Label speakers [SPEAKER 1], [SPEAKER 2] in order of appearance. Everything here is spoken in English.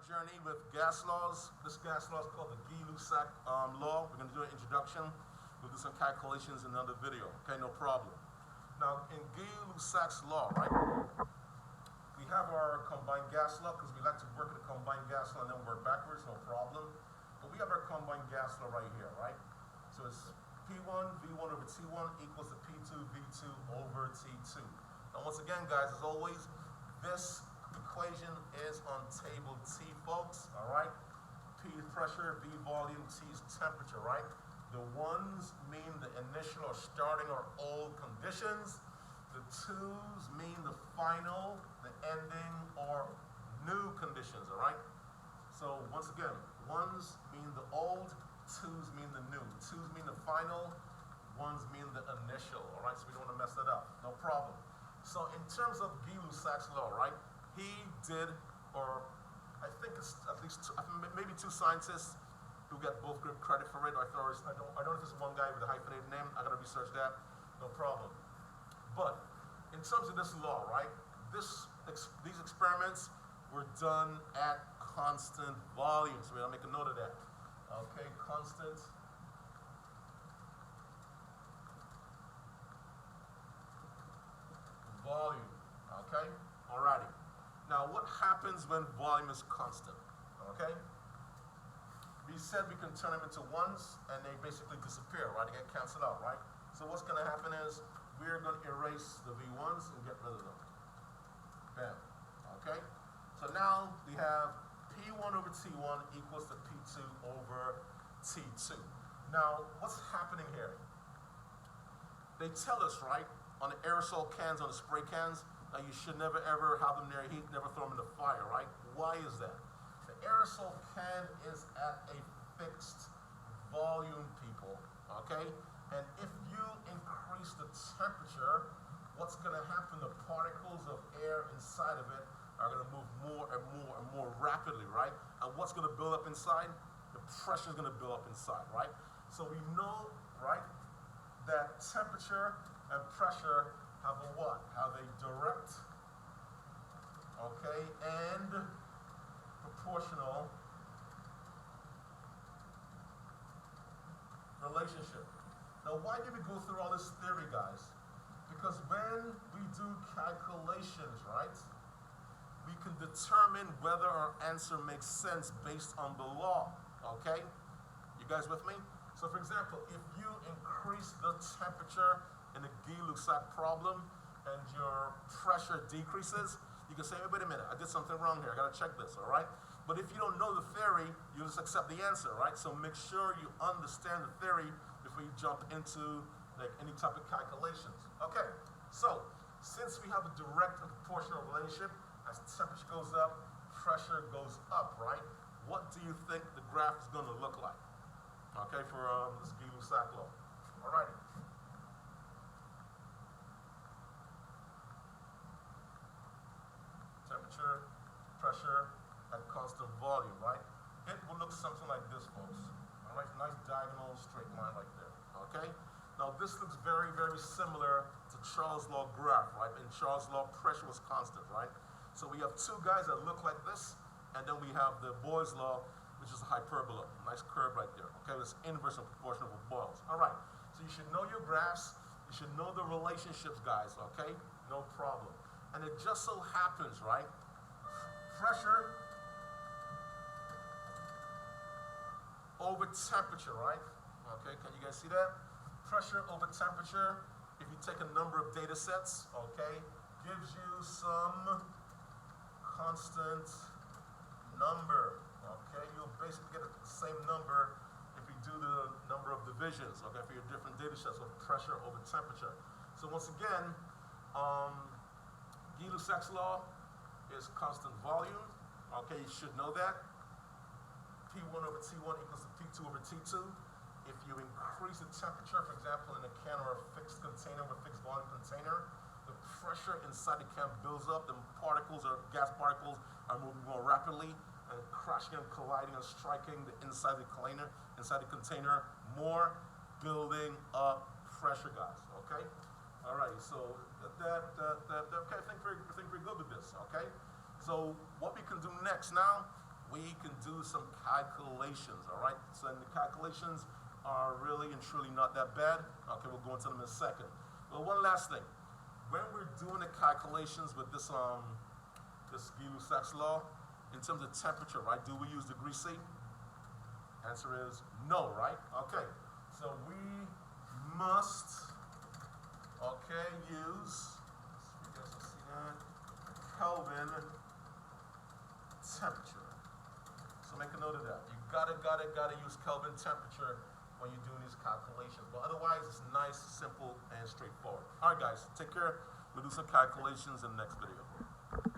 [SPEAKER 1] journey with gas laws. This gas law is called the Lussac law. We're going to do an introduction. We'll do some calculations in another video. Okay, no problem. Now, in Lussac's law, right, we have our combined gas law because we like to work with the combined gas law and then work backwards, no problem. But we have our combined gas law right here, right? So it's P1 V1 over T1 equals to P2 V2 over T2. Now, once again, guys, as always, this equation is on table T, folks, all right? P is pressure, V volume, T is temperature, right? The ones mean the initial or starting or old conditions. The twos mean the final, the ending, or new conditions, all right? So once again, ones mean the old, twos mean the new. Twos mean the final, ones mean the initial, all right? So we don't want to mess that up, no problem. So in terms of Guy Lussac's law, right, he did, or I think it's at least maybe two scientists who get both credit for it. I don't know if it's one guy with a hyphenated name. I gotta research that, no problem. But in terms of this law, right, these experiments were done at constant volume. So we gotta make a note of that. Okay, constant volume, okay? Alrighty. Now, what happens when volume is constant, okay? We said we can turn them into ones, and they basically disappear, right? They get canceled out, right? So what's gonna happen is, we're gonna erase the V1s and get rid of them. Bam, okay? So now, we have P1 over T1 equals to P2 over T2. Now, what's happening here? They tell us, right, on the aerosol cans, on the spray cans, that you should never ever have them near heat, never throw them in the fire, right? Why is that? The aerosol can is at a fixed volume, people, okay? And if you increase the temperature, what's gonna happen? The particles of air inside of it are gonna move more and more and more rapidly, right? And what's gonna build up inside? The pressure is gonna build up inside, right? So we know, right, that temperature and pressure have a what? Have a direct, okay, and proportional relationship. Now, why did we go through all this theory, guys? Because when we do calculations, right, we can determine whether our answer makes sense based on the law, okay? You guys with me? So, for example, if you increase the temperature in the Guy-Lussac problem and your pressure decreases, you can say, hey, wait a minute, I did something wrong here, I gotta check this, all right? But if you don't know the theory, you just accept the answer, right? So make sure you understand the theory before you jump into like any type of calculations. Okay, so since we have a direct and proportional relationship, as temperature goes up, pressure goes up, right? What do you think the graph is gonna look like? Okay, for this Guy-Lussac law. All righty. Temperature, pressure, at constant volume, right? It will look something like this, folks. All right, nice diagonal straight line right there, okay? Now, this looks very, very similar to Charles' law graph, right? In Charles' law, pressure was constant, right? So we have two guys that look like this, and then we have the Boyle's law, which is a hyperbola, nice curve right there, okay? It's inverse and proportional with Boyle's. All right, so you should know your graphs, you should know the relationships, guys, okay? No problem. And it just so happens, right? Pressure over temperature, right? Okay, can you guys see that? Pressure over temperature, if you take a number of data sets, okay, gives you some constant number, okay? You'll basically get the same number if you do the number of divisions, okay, for your different data sets of pressure over temperature. So once again, Guy-Lussac's law is constant volume. Okay, you should know that. P1 over T1 equals to P2 over T2. If you increase the temperature, for example, in a can or a fixed container or a fixed volume container, the pressure inside the can builds up. The particles or gas particles are moving more rapidly and crashing and colliding and striking the inside the container, more building up pressure, guys. Okay. All right. So okay, I think we're good with this. Okay. So what we can do next now, we can do some calculations, all right? So and the calculations are really and truly not that bad. Okay, we'll go into them in a second. But one last thing. When we're doing the calculations with this Lussac law, in terms of temperature, right, do we use degree C? Answer is no, right? Okay, so we must, okay, use, Kelvin temperature. So make a note of that. You gotta use Kelvin temperature when you're doing these calculations. But otherwise, it's nice, simple, and straightforward. All right, guys, take care. We'll do some calculations in the next video.